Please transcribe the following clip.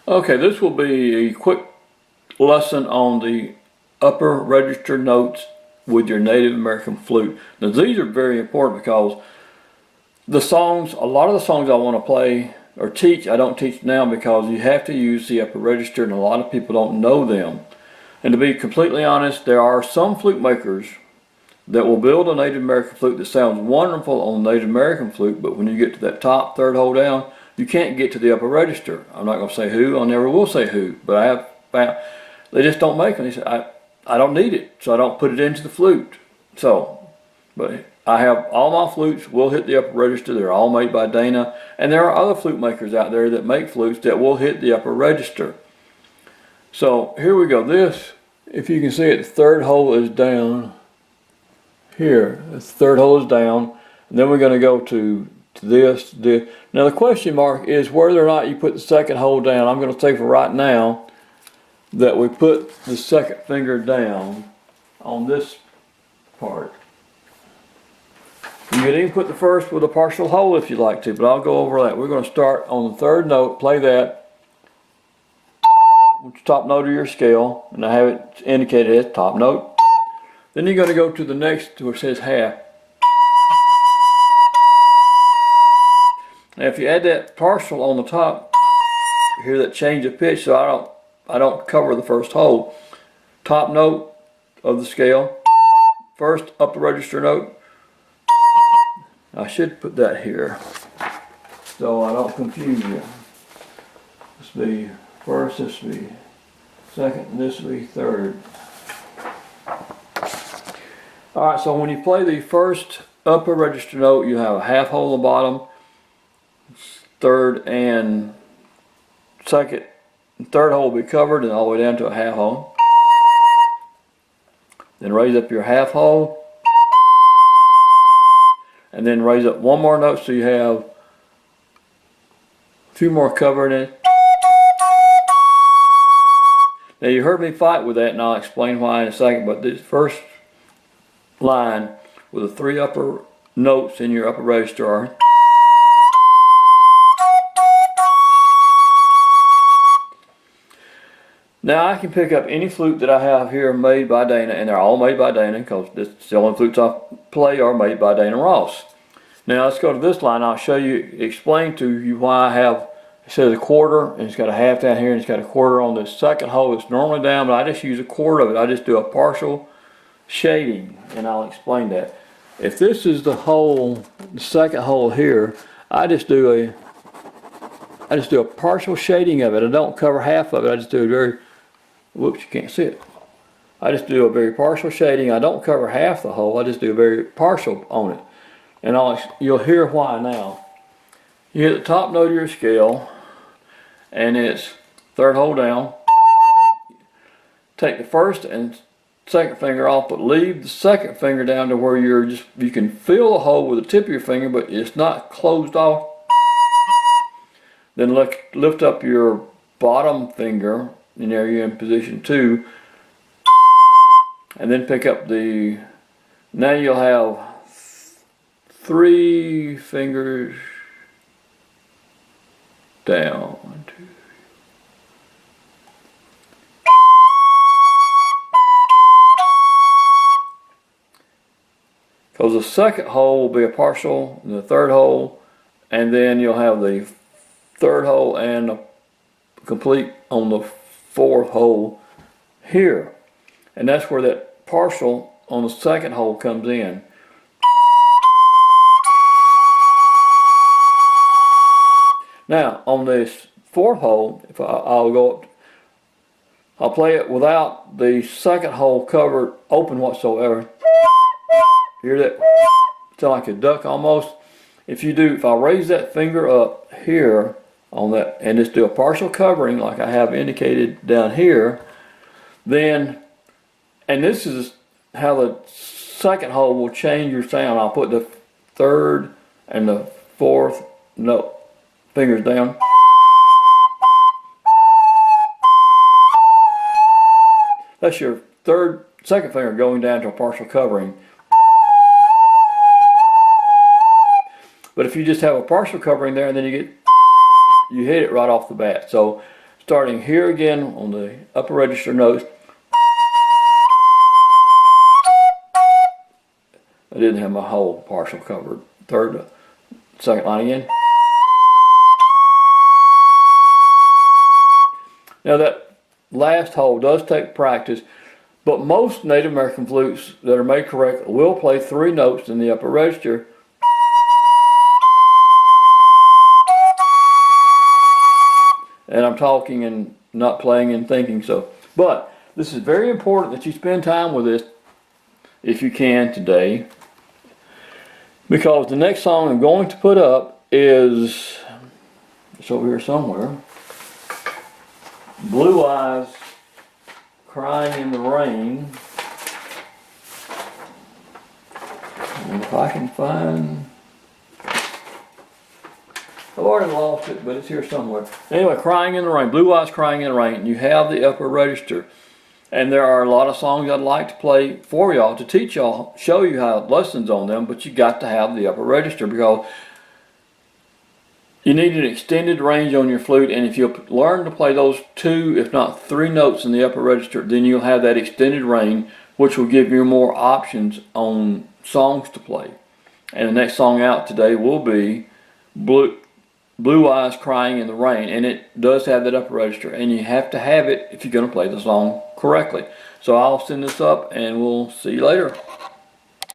Okay, this will be a quick lesson on the upper register notes with your Native American flute. Now these are very important because the songs, a lot of the songs I want to play or teach, I don't teach now because you have to use the upper register and a lot of people don't know them. And to be completely honest, there are some flute makers that will build a Native American flute that sounds wonderful on the Native American flute, but when you get to that top third hole down, you can't get to the upper register. I'm not going to say who, I never will say who, but I have found they just don't make them. They say, I don't need it, so I don't put it into the flute. So, but I have all my flutes will hit the upper register. They're all made by Dana, and there are other flute makers out there that make flutes that will hit the upper register. So here we go. This, if you can see it, the third hole is down here. The third hole is down, and then we're going to go to this. Now the question mark is whether or not you put the second hole down. I'm going to say for right now that we put the second finger down on this part. You can even put the first with a partial hole if you like to, but I'll go over that. We're going to start on the third note, play that with the top note of your scale, and I have it indicated as top note. Then you're going to go to the next where it says half. Now if you add that partial on the top, you hear that change of pitch, so I don't cover the first hole. Top note of the scale, first upper register note. I should put that here so I don't confuse you. This will be first, this will be second, and this will be third. Alright, so when you play the first upper register note, you have a half hole on the bottom, third and second, and third hole will be covered and all the way down to a half hole. Then raise up your half hole, and then raise up one more note so you have a few more covered in it. Now you heard me fight with that and I'll explain why in a second, but this first line with the three upper notes in your upper register are now I can pick up any flute that I have here made by Dana, and they're all made by Dana because the only flutes I play are made by Dana Ross. Now let's go to this line. I'll show you, explain to you why I have, it says a quarter and it's got a half down here and it's got a quarter on this second hole. It's normally down, but I just use a quarter of it. I just do a partial shading, and I'll explain that. If this is the hole, the second hole here, I just do a partial shading of it. I don't cover half of it. I just do a very, whoops, you can't see it. I just do a very partial shading. I don't cover half the hole. I just do a very partial on it. And you'll hear why now. You hit the top note of your scale, and it's third hole down. Take the first and second finger off, but leave the second finger down to where you can feel the hole with the tip of your finger, but it's not closed off. Then lift up your bottom finger, and there you're in position 2, and then pick up now you'll have 3 fingers down. 1, 2. Because the second hole will be a partial, and the third hole, and then you'll have the third hole and a complete on the fourth hole here. And that's where that partial on the second hole comes in. Now on this fourth hole, if I'll go up, I'll play it without the second hole covered open whatsoever. Hear that? Sound like a duck almost. If I raise that finger up here on that and just do a partial covering like I have indicated down here, then, and this is how the second hole will change your sound. I'll put the third and the fourth note fingers down. That's your second finger going down to a partial covering. But if you just have a partial covering there, and then you hit it right off the bat. So starting here again on the upper register notes. I didn't have my whole partial covered. Second line again. Now that last hole does take practice, but most Native American flutes that are made correct will play 3 notes in the upper register. And I'm talking and not playing and thinking so. But this is very important that you spend time with this if you can today, because the next song I'm going to put up is, it's over here somewhere, Blue Eyes Crying in the Rain. And if I can find, I've already lost it, but it's here somewhere. Anyway, Crying in the Rain, Blue Eyes Crying in the Rain. You have the upper register. And there are a lot of songs I'd like to play for y'all to teach y'all, show you how lessons on them, but you got to have the upper register because you need an extended range on your flute, and if you learn to play those 2, if not 3 notes in the upper register, then you'll have that extended range, which will give you more options on songs to play. And the next song out today will be Blue Eyes Crying in the Rain, and it does have that upper register, and you have to have it if you're going to play the song correctly. So I'll send this up, and we'll see you later.